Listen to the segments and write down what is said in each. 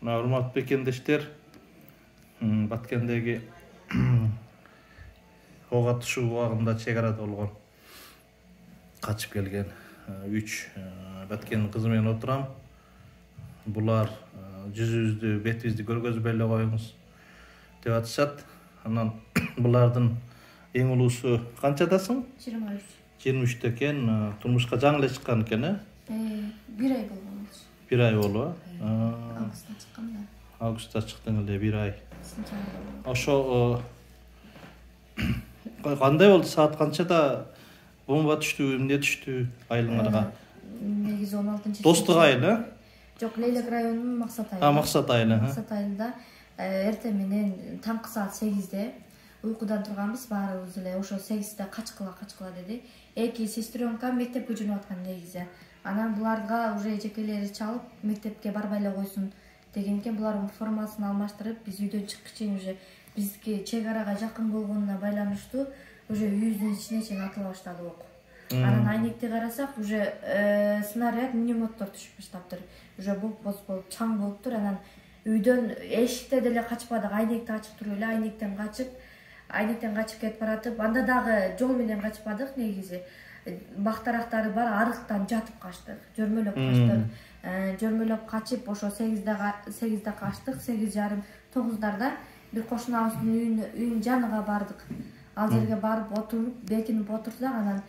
Урматтуу бекендештер, Баткендеги ок атышуу убагында чек арада болгон качып келген 3 Баткендин кызы менен отурам. Булар жүзүбүздү, бетибизди көргөзбөй эле коюңуз деп атышат. Анан булардын эң улуусу канчадасың? 23. 23 экен. Турмушка жаңы эле чыккан экен, э? 1 ай болгон. 1 ай болуп, Августта чыккан да. Августта чыктың эле 1 ай. Сентябрда. Ошо кандай болду? Саат канчада бомба түштү, эмне түштү айылыңарга? Негизи 16-чы. Достук айыл, э? Жок, Лейлек районунун Максат айылы. Максат айылы. Максат айылында эртең менен таңкы саат 8-де уйкудан турганбыз баарыбыз эле. Ошо 8-де качкыла деди. Эки сестренка мектепке жөнөп аткан негизи. Анан буларга уже жекелери чалып, мектепке барбай эле койсун деген экен. Булардын формасын алмаштырып, биз үйдөн чыккыч чейин уже бизге чек арага жакын болгонуна байланыштуу уже үйүбүздүн ичине чейин атыла баштады ок. Анан айнекти карасак, уже снаряд минометтор түшүп баштаптыр. Уже боз болуп, чаң болуптур. Анан үйдөн эшикте деле качпадык, айнекти ачып туруп эле айнектен качып кетип баратып, анда дагы жол менен качпадык негизи. Бактарактары бар, арыктан жатып качтык, жөрмөлөп качтык. Жөрмөлөп качып, ошо 8-де качтык, 8:30, 9-дарда бир кошунабыздын үйүнүн жаныга бардык. Ал жерге барып отуруп, бекинип отурсак, анан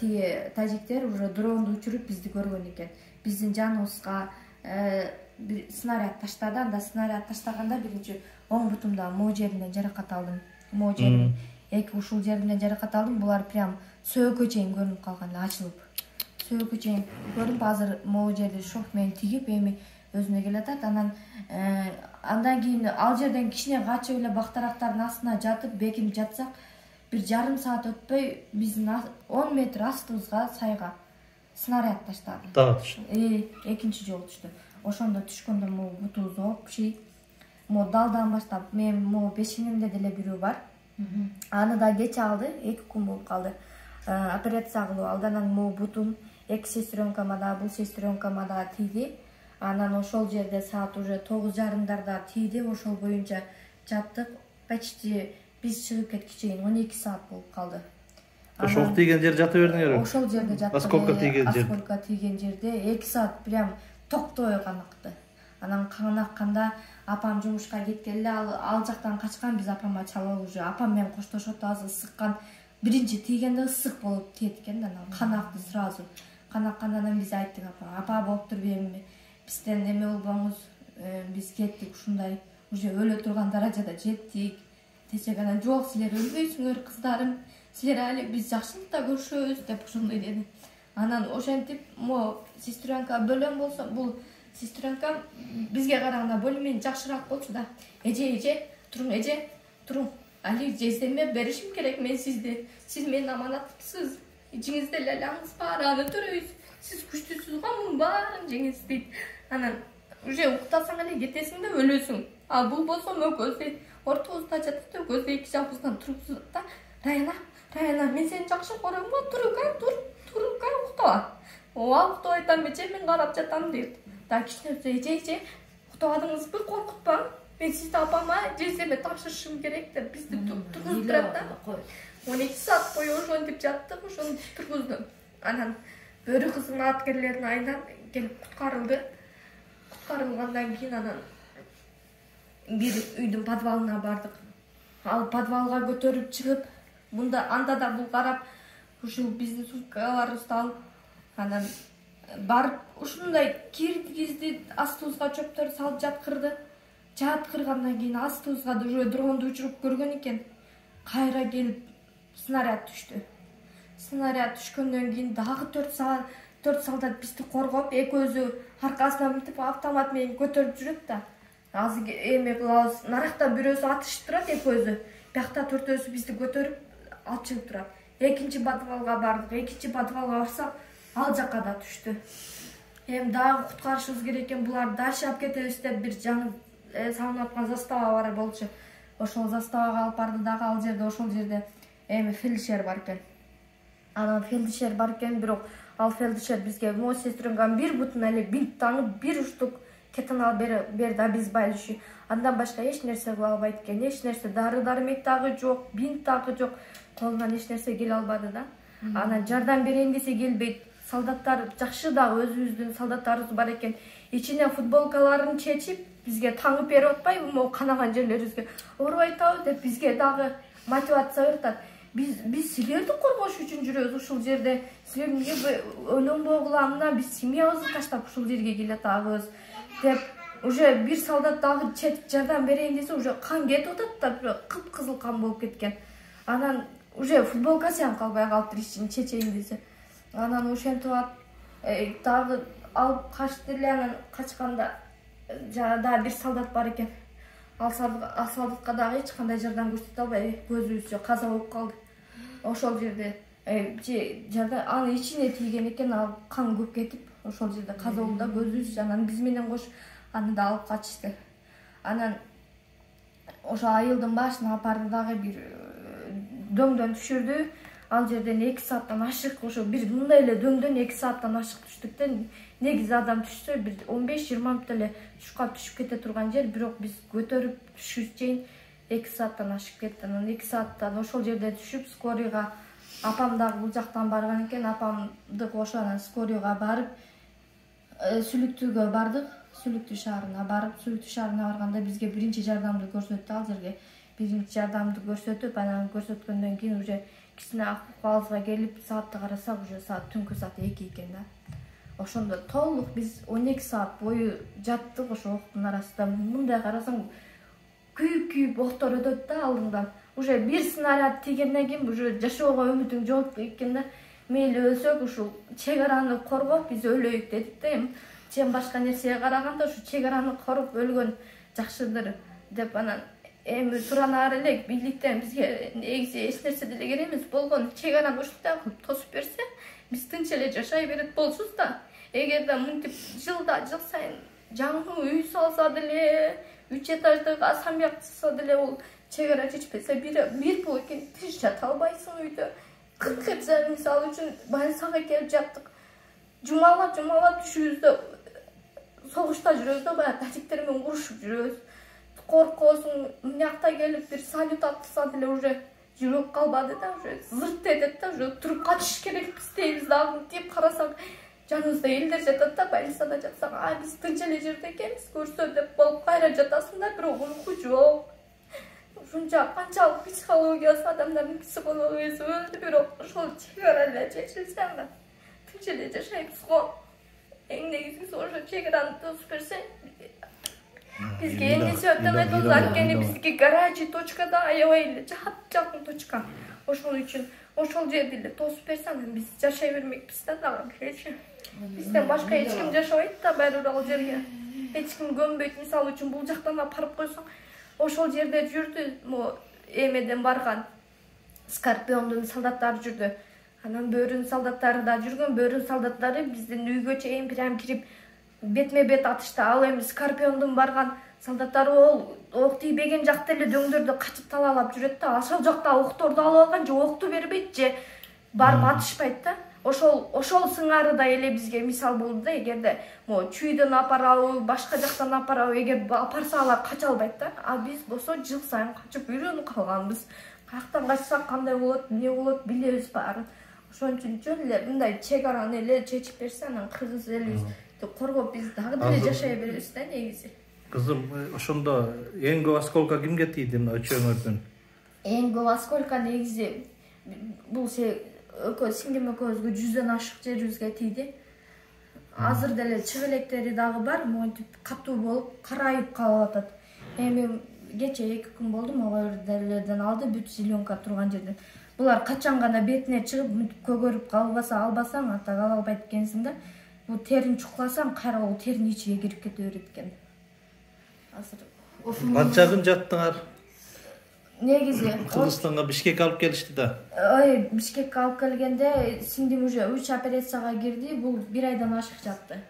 тиги тажиктер уже дронду учуруп бизди көргөн экен. Биздин жаныбызга бир снаряд таштады. Анда снаряд таштаганда биринчи оң бутумда могу жеринен жаракат алдым. Могу жерин, эки ушул жеринен жаракат алдым. Булар прям сөөгө чейин көрүнүп калган, ачылып. Сөөгө чейин көрүнүп, азыр могу жерди шок менен тигип, эми өзүнө келатат. Андан кийин ал жерден кичине качып эле бактарактардын астына жатып, бекинип жатсак, бир жарым саат өтпөй биздин 10 метр астыбызга сайга снаряд таштады. Дагы түштү. Экинчи жолу түштү. Ошондо түшкөндө могу бутубуз опчий. Могу далдан баштап, мен могу бешигимде деле бирөө бар. Аны да кеч алды, 2 күн болуп калды. Операция кылып алды. Анан могу бутум, 2 сестренкама да, бул сестренкама да тийди. Анан ошол жерде саат уже 9:30-дарда тийди. Ошол боюнча жаттык. Почти биз чыгып кеткиче чейин 12 саат болуп калды. Ошол тийген жер жата бердиңерби? Ошол жерде жаттык. Осколка тийген жер. Осколка тийген жерде 2 саат прям токтой каныкты. Анан кан акканда апам жумушка кеткеле, ал жактан качкан, биз апама чалып уже апам менен коштошуп азыр ысыккан. Биринчи тийгенде ысык болуп тиет экен, анан кан акты сразу. Кан аккандан биз айттык апа болуптур эми бизден эме болбоңуз, биз кеттик, ушундай уже өлө турган даражада жеттик. Десек, анан жок, силер өлбөйсүңөр кыздарым, силер али биз жакшылыкта көрүшөбүз деп ошондой деди. Анан ошентип, сестренка бөлөм болсо, бул сестренкам бизге караганда более-менее жакшыраак болчу да. Эже, туруң. Али жездеме беришим керек мен сизди. Сиз менин аманатымсыз. Ичиңизде эле алаңыз бар, аны төрөйсүз. Сиз күчтүүсүз го, мунун баарын жеңиз дейт. Анан уже уктасаң эле кетесиң да өлөсүң. А бул болсо мөкөздөйт. Ортобузда жатат, көздө эки жагыбыздан турупсуз да. Райана, мен сени жакшы көрөм го, турука, уктаба. Ооба, уктабай атам, мен карап жатам дейт. Да кичине эже, уктабадыңызбы, коркутпаң. Мен сизди апама жездеме тапшырышым керек деп бизди тургузуп турат да. 12 саат бою ошентип жаттык, ошону тургузду. Анан бөрү кыздын аткерлеринин айынан келип куткарылды. Куткарылгандан кийин анан бир үйдүн подвалына бардык. Ал подвалга көтөрүп чыгып, анда да бул карап, ушул биздин сумкаларыбызды алып, анан барып ушундай киргизди, астыбызга чөптөр салып жаткырды. Жаткыргандан кийин астыбызга уже дронду учуруп көргөн экен. Кайра келип снаряд түштү. Снаряд түшкөндөн кийин дагы 4 солдат бизди коргоп, экөөзү аркасынан мынтип автомат менен көтөрүп жүрөт да. Азыр эме кылабыз, наракта бирөөсү атышып турат, экөөзү. Биякта 4-өөсү бизди көтөрүп алып чыгып турат. Экинчи подвалга бардык. Экинчи подвалга барсак, ал жакка да түштү. Эми дагы куткарышыбыз керек экен, булар дальше алып кетебиз деп бир жаңы салынып аткан застава бар болчу. Ошол заставага алып барды дагы, ошол жерде эми фельдшер бар экен. Анан фельдшер бар экен, бирок ал фельдшер бизге сестренкам бир бутуна эле бинт таңып, бир уштук кетин алып бер да биз байлышы. Андан башка эч нерсе кыла албайт экен. Эч нерсе дары-дармек дагы жок, бинт дагы жок. Колунан эч нерсе келе албады да. Анан жардам берейин десе келбейт. Солдаттар жакшы дагы өзүбүздүн солдаттарыбыз бар экен. Ичине футболкаларын чечип, бизге таңып берип атпайбы, могу канаган жерлерибизге оорубай атабы деп бизге дагы мотивация берет. Биз силерди коргош үчүн жүрөбүз ушул жерде. Силер эмне өлөмбөгүла мына биз семьябызды таштап ушул жерге келатабыз деп уже бир солдат дагы жардам берейин десе уже кан кетип атат да, кып-кызыл кан болуп кеткен. Анан уже футболкасы ham калбай калыптыр ичин чечейин десе. Анан ошентип дагы алып качты эле. Анан качканда дагы бир солдат бар экен. Ал солдатка дагы эч кандай жардам көрсөтө албай көзүбүзчө каза болуп калды. Ошол жерде жардам анын ичине тийген экен, ал кан көп кетип ошол жерде каза болду да көзүбүз. Анан биз менен кош аны да алып качышты. Анан ошо айылдын башына апарды дагы бир дөңдөн түшүрдү. Ал жерден 2 сааттан ашык, ошо бир мындай эле дөңдөн 2 сааттан ашык түштүк да. Негизи адам түшсө бир 15-20 мүнөттө эле чукап түшүп кете турган жер, бирок биз көтөрүп түшүш чейин 2 сааттан ашып кетти. Анан 2 сааттан ошол жерде түшүп скорыйга апам дагы бул жактан барган экен. Апамды кошуп анан скорыйга барып Сүлүктүүгө бардык. Сүлүктүү шаарына барганда бизге биринчи жардамды көрсөттү. Ал жерге биринчи жардамды көрсөтүп, анан көрсөткөндөн кийин уже кичине акыбалыбызга келип саатты карасак, уже саат түнкү саат 2 экен да. Ошондо толук биз 12 саат бою жаттык ошо октун арасында. Мындай карасаң күйүп октор өтөт да алдыңдан. Уже бир снаряд тийгенден кийин уже жашоого үмүтүң жок экен да. Мейли өлсөк ушул чек араны коргоп биз өлөйүк дедик да. Сен башка нерсеге караганда ушу чек араны коруп өлгөн жакшыдыр деп. Анан эми туранаар элек бийликтен бизге негизи эч нерсе деле керек эмес болгон. Чек араны ушундай кылып тосуп берсе, биз тынч эле жашай берет болсуз да. Эгерде мынтип жыл сайын жаңы үй салса деле, 3 этаждык асамбек салса деле, ол чек ара чечпесе бир пул экен, тынч жата албайсың үйдө. 40 гектар мисалы үчүн больницага келип жаттык. Жумалап түшүбүздө согушта жүрөбүз да, баягы тачиктер менен урушуп жүрөбүз. Коркосуң, мынакта келип бир салют атса деле уже жүрөк калбады да, уже зырт этет да, уже туруп качыш керекпиз дейбиз дагы деп карасак, жаныбызда элдер жатат да, больницада жатсак, биз тынч эле жерде экенбиз, көрсө деп болуп кайра жатасың да, бирок уйку жок. Ушунча канчалык психологиясы, адамдардын психологиясы өлдү, бирок ошол чек ара эле чечилсе анда тынч эле жашайбыз го. Эң негизгиси ошо чек араны тосуп берсе, бизге эмнеси өтөмөт анткени биздики горячий точкада аябай эле жакын точка. Ошол үчүн ошол жерди эле тосуп берсе, анан биз жашай бермекпиз да дагы кечи. Бизден башка эч ким жашабайт да баары ал жерге. Эч ким көмбөйт. Мисалы үчүн бул жактан апарып койсоң, ошол жерде жүрдү, эмеден барган Скорпиондун солдаттары жүрдү. Анан Бөрүн солдаттары да жүргөн. Бөрүн солдаттары биздин үйгө чейин прям кирип бетме бет атышты. Ал эми Скорпиондун барган солдаттары ол ок тийбеген жакта эле дөңдөрдү качып талаалап жүрөт да. Ошол жакта окторду алып алган же окту бербейт же барып атышпайт да. Ошол сыңарыдай эле бизге мисал болду да. Эгерде чүйдөн апарабы, башка жактан апарабы, эгер апарса алар кача албайт да. А биз болсо жыл сайын качып үйрөнүп калганбыз. Каяктан качсак кандай болот, эмне болот билебиз баарын. Ошон үчүн жөн эле мындай чек араны эле чечип берсе, анан кыргыз элибизди коргоп биз дагы деле жашай беребиз да негизи. Кызым, ошондо эң көп осколка кимге тийди мына өчөөңөрдүн? Эң көп осколка негизи бул сиңдим экөөбүзгө 100дөн ашык жерибизге тийди. Азыр деле чыбелектери дагы бар, монтип катуу болуп, карайып калып атат. Эми кече 2 күн болду, могуелерден алды, бүт зеленка турган жерден. Булар качан гана бетине чыгып, көгөрүп албасаң, ата кала албайт экенсиң да. Бул терин чукуласаң, кайра бул теринин ичине кирип кете берет экен. Азыр канча күн жаттыңар? Негизи Кыргызстанга Бишкекке алып келишти да. Бишкекке алып келгенде сиңдим уже 3 операцияга кирди, бул 1 айдан ашык жатты.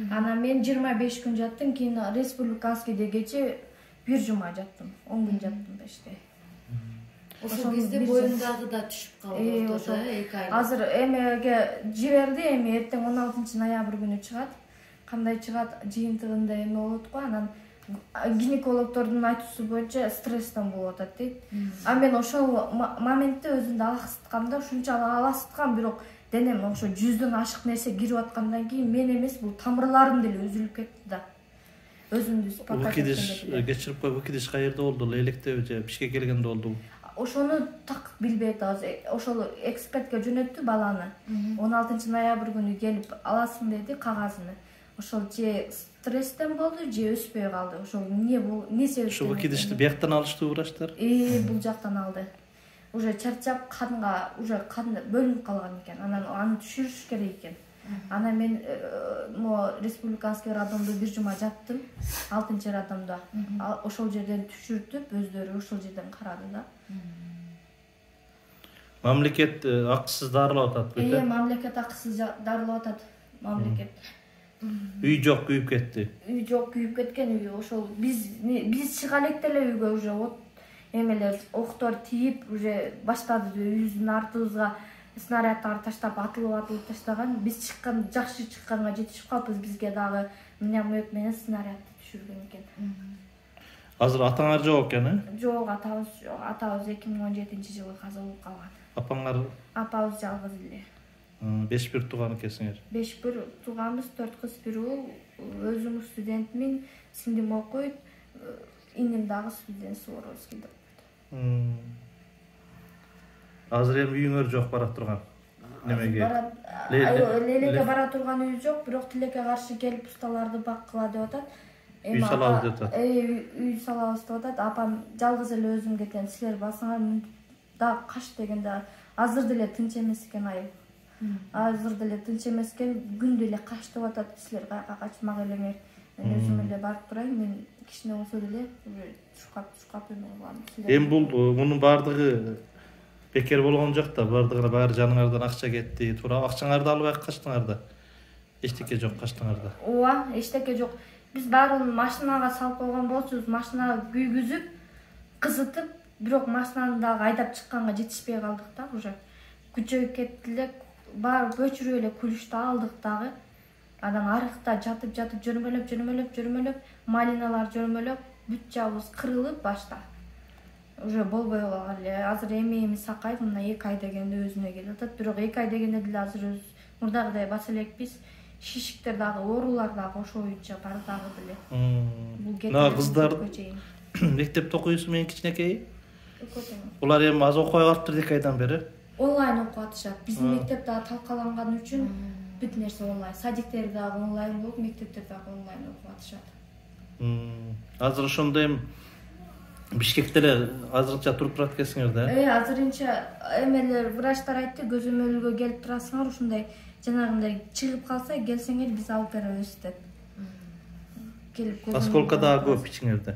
Анан мен 25 күн жаттым, кийин республиканскийде кече 1 жума жаттым, 10 күн жаттым да иште. Ошол кезде боюндагы да түшүп калды, ошо 2 ай. Азыр эмеге жиберди, эми эртең 16 ноябрь күнү чыгат. кандай чыгат жыйынтыгында эме болот го. Анан гинекологдордун айтуусу боюнча стресстен болуп атат дейт. А мен ошол моментте өзүмдү алаксыткам да, ушунчалык алаксыткам, бирок денем ошо 100дөн ашык нерсе кирип аткандан кийин мен эмес, бул тамырларым деле үзүлүп кетти да. Өзүмдү Выкидыш кечирип кой, выкидыш каерде болду? Электеби же бишке келгенде болдубу? Ошону так билбей атабыз. Ошол экспертке жөнөттү баланы. 16 ноябрь күнү келип аласың деди кагазын. Ошол же стресстен болду, же өспөй калды. Ошол не себептен? Ошо выкидышты бияктан алыштыбы врачтар? Бул жактан алды. Уже чарчап, кан бөлүнүп калган экен. Анан аны түшүрүш керек экен. Анан мен республиканский роддомдо бир жума жаттым, 6 роддомдо. Ошол жерден түшүртүп, өздөрү ошол жерден карады да. Мамлекет акысыз дарылап атат бу. Мамлекет акысыз дарылап атат. Мамлекет. Үй жок, күйүп кетти. Үй жок, күйүп кеткен. Үй ошол биз чыга элек эле үйгө уже эмелер октор тийип уже баштады. Үйүбүздүн артыбызга снарядтар таштап, атылып таштаган. Биз чыккан, жакшы чыкканга жетишип калыппыз. Бизге дагы миномет менен снарядты түшүргөн экен. Азыр атаңар жок экен, э? Жок, атабыз жок. Атабыз 2017-жылы каза болуп калган. Апаңар? Апабыз жалгыз эле. 5 бир тууган экенсиңер. 5 бир тууганбыз, 4 кыз, 1 уул. Өзүм студентмин, сиңдим окуйт, иңим дагы студент Суворовскийде окуйт. Азыр эми үйүңөр жок бара турган. Немеге? Лелеке бара турган үй жок, бирок тилекке каршы келип усталарды баккыла деп атат. Үй салабыз деп атат. Үй салабыз деп атат. Апам жалгыз эле өзүм кетем, силер басыңар да каш дегенде азыр деле тынч эмес экен айып. Азыр деле тынч эмес экен, күн деле каш деп атат. Силер каяка качмак элеңер. Мен өзүм эле барып турайын, мен кичине болсо деле уже чуркап эме кылам. Эми бул мунун баардыгы бекер болгон жок да, баардыгына баары жаныңардан акча кетти, туура акчаңарды албай качтыңар да. Эчтеке жок качтыңар да. Ооба, эчтеке жок. Биз баарын машинага салып койгон болчубуз, машинага күйгүзүп, кызытып, бирок машинаны дагы айдап чыкканга жетишпей калдык да, уже. Күчөйүп кетти эле, баары көчүрүп эле күлүштү алдык дагы. Анан арыкта жатып жөрмөлөп, малиналар жөрмөлөп, бүт жабыбыз кырылып башта. Уже болбой калган эле. Азыр эми сакайт, мына 2 ай дегенде өзүнө келип атат. Бирок 2 ай дегенде деле азыр мурдагыдай баса элекпиз. Шишиктер дагы, оорулар дагы ошо боюнча бар дагы деле. Мына кыздар мектепте окуйсу менен кичинекей. Булар эми аз окубай калыптыр 2 айдан бери. Онлайн окуп атышат. Биздин мектеп дагы талкаланган үчүн бүт нерсе онлайн. Садиктер дагы онлайн болуп, мектептер дагы онлайн окуп атышат. Азыр ошондо эми Бишкекте эле азырынча туруп турат экенсиңер да? Азырынча эмелер врачтар айтты, көзөмөлгө келип турасыңар, ушундай жанагындай чыгып калса келсеңер биз алып беребиз деп. Келип көзөмөл. Осколка дагы көп ичиңерде.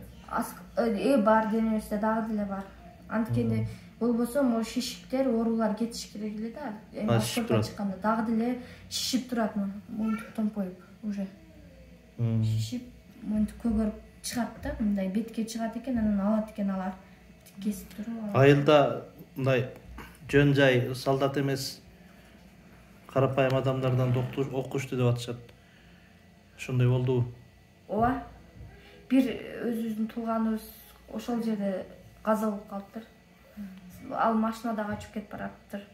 Бар, денебизде дагы деле бар. Анткени болбосо могу шишиктер, оорулар кетиш керек эле да. Эми осколка чыкканда дагы деле шишип турат, мынтип томпоюп уже. Шишип, мынтип көгөрүп чыгат да, мындай бетке чыгат экен, анан алат экен алар. Кесип туруп. Айылда мындай жөн жай солдат эмес карапайым адамдардан доктор окушту деп атышат. Ошондой болдубу? Ооба. Бир өзүбүздүн тууганыбыз ошол жерде каза болуп калыптыр. Ал машинада качып кетип бараттыр.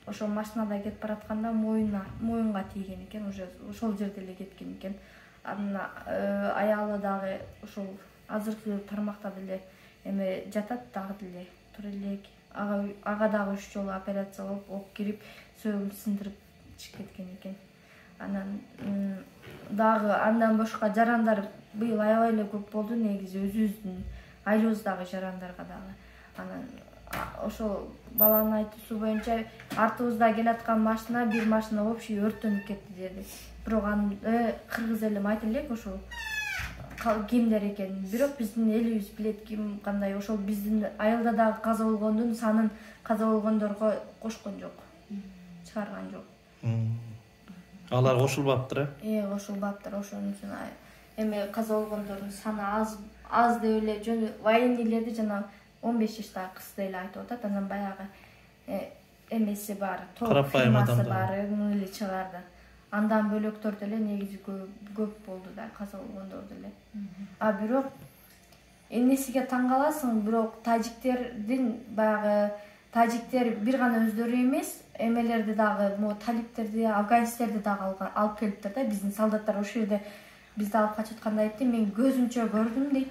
Ошол машинада кетип баратканда моюнга тийген экен, уже ошол жерде эле кеткен экен. Анан аялы дагы ошол азыркы тармакта деле эме жатат дагы деле тура элек. Ага дагы 3 жолу операция болуп, ок кирип, сөөгүн сындырып чыгып кеткен экен. Анан дагы андан башка жарандар быйыл аябай эле көп болду, негизи өзүбүздүн айылыбыздагы жарандарга дагы. Анан ошол баланын айтуусу боюнча артыбызда келаткан машина, бир машина общий өрттөнүп кетти деди. Бирок аны кыргыз элим айта элек ошол кимдер экенин. Бирок биздин элибиз билет ким кандай. Ошол биздин айылда дагы каза болгондун санын каза болгондорго кошкон жок. Чыгарган жок. Алар кошулбаптыр, кошулбаптыр. Ошон үчүн эми каза болгондордун саны аз деп эле жөн военныйлерди жана 15 жаштагы кыз деле айтып атат. Анан баягы эмеси бар, топ фирмасы бар, эле чыгарды. Андан бөлөктөр деле негизи көп болду да, каза болгондор деле. А бирок эмнесиге таң каласың, бирок тажиктердин баягы тажиктер бир гана өздөрү эмес, эмелерди дагы, могу талиптерди, афганисттерди дагы алып келиптир да. Биздин солдаттар ошол жерде бизди алып качып атканда айтты, мен көзүмчө көрдүм дейт.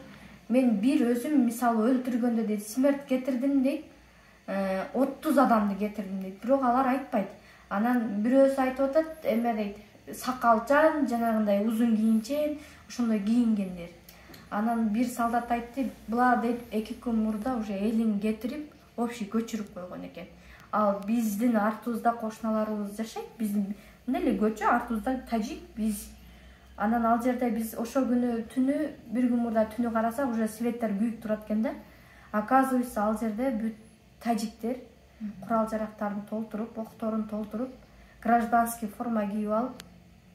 Мен бир өзүм мисалы өлтүргөндө дейт, смерть кетирдим дейт. 30 адамды кетирдим дейт. Бирок алар айтпайт. Анан бирөөсү айтып атат, эме дейт, сакалчан, жанагындай узун кийимчен, ошондой кийингендер. Анан бир солдат айтты, булар дейт 2 күн мурда уже элин кетирип, общий көчүрүп койгон экен. Ал биздин артыбызда кошуналарыбыз жашайт, биздин эле көчө артыбызда тажик, биз. Анан ал жерде биз ошол күнү түнү, бир күн мурда түнү карасак, уже светтер күйүп турат экен да. Оказывается, ал жерде бүт тажиктер курал жарактарын толтуруп, окторун толтуруп, гражданский форма кийип алып,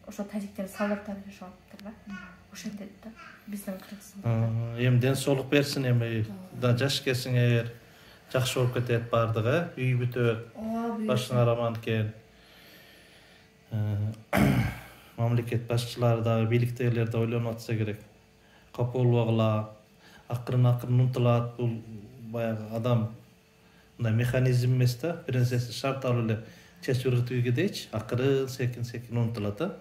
ошо тажиктер солдаттар жашап атыптыр да. Ошол жерде да, биздин Кыргызстанда. Эми ден соолук берсин, эми да жаш келсиңер, жакшы болуп кетет бардыгы, үй бүтөт, башыңар аман экен. Мамлекет башчылары да, бийликтегилер да ойлонуп атса керек. Капа болбогула, акырын унутулат, бул баягы адам мындай механизм эмес да, бир нерсеси шарт алып эле чечип ыргытып кетейчи, акырын секин унутулат да.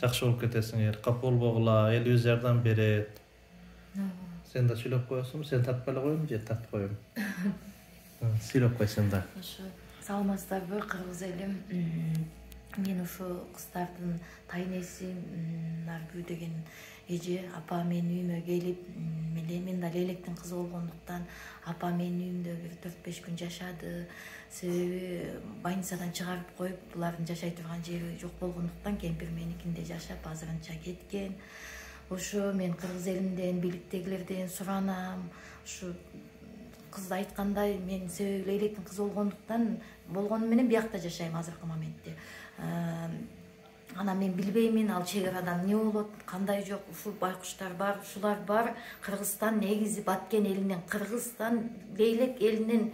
Жакшы болуп кетесиңер, капа болбогула, элибиз жардам берет. Сен да сүйлөп коесуңбу, сен тартпай эле коеюңбу же тартып коеюңбу? Сүйлөп кой сен да. Ошо саламатсыздарбы, кыргыз элим. Мен ошо кыздардын тайнеси Наргүл деген эже апа менин үйүмө келип, мен да Лейлектин кызы болгондуктан апа менин үйүмдө бир 4-5 күн жашады. Себеби больницадан чыгарып коюп, булардын жашай турган жери жок болгондуктан кемпир меникинде жашап, азырынча кеткен. Ошо мен кыргыз элимден, бийликтегилерден суранам. Ошо кыз айткандай, мен себеби Лейлектин кызы болгону менен биякта жашайм азыркы моментте. Анан мен билбеймин, ал чек арадан эмне болот, кандай жок, ушул байкуштар бар, ушулар бар. Кыргызстан негизи Баткен элинен, Кыргызстан Лейлек элинен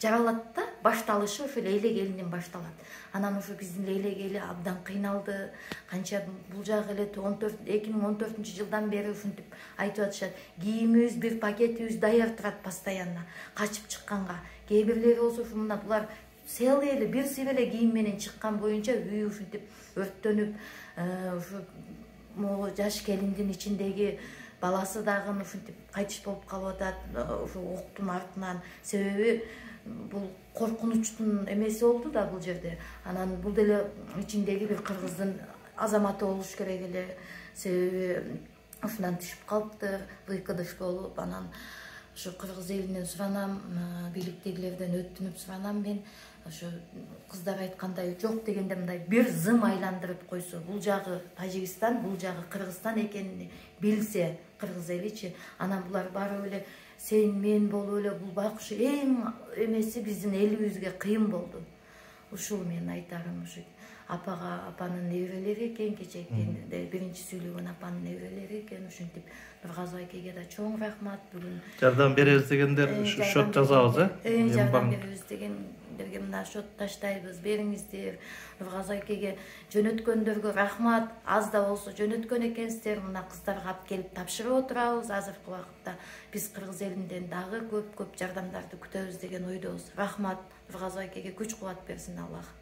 жаралат да, башталышы ошо Лейлек элинен башталат. Анан ошо биздин Лейлек эли абдан кыйналды. Канча бул жак эле 2014-жылдан бери ушинтип айтып атышат. Кийимибиз, бир пакетибиз даяр турат постоянно, качып чыкканга. Кээ бирлери болсо ушунда булар целый эле бир сыйр эле кийим менен чыккан боюнча үй ушинтип өрттөнүп, ушу могу жаш келиндин ичиндеги баласы дагы ушинтип кайтыш болуп калып атат, ушу октун артынан. Себеби бул коркунучтун эмеси болду да бул жерде. Анан бул деле ичиндеги бир кыргыздын азаматы болуш керек эле. Себеби ушундан түшүп калыптыр, выкидыш болуп. Анан ошо кыргыз элинен суранам, бийликтегилерден өтүнүп суранам мен. Ошо кыздар айткандай, жок дегенде мындай бир зым айландырып койсо, бул жагы Тажикстан, бул жагы Кыргызстан экенин билсе кыргыз эличи, анан булар барып эле сен мен болуп эле бул байкуш эң эмеси биздин элибизге кыйын болду. Ушул менин айтарым. Ушу апанын неберелери экен, кечээкенде биринчи сүйлөгөн апанын неберелери экен. Ушинтип Нургазы айкеге да чоң рахмат. Бүгүн жардам беребиз дегендер шот жазабыз, жардам беребиз дегендерге мына шот таштайбыз, бериңиздер. Нургазы айкеге жөнөткөндөргө рахмат. Аз да болсо жөнөткөн экенсиздер. Мына кыздарга алып келип тапшырып отурабыз. Азыркы убакытта биз кыргыз элинден дагы көп жардамдарды күтөбүз деген ойдобуз. Рахмат. Нургазы айкеге күч кубат берсин Аллах.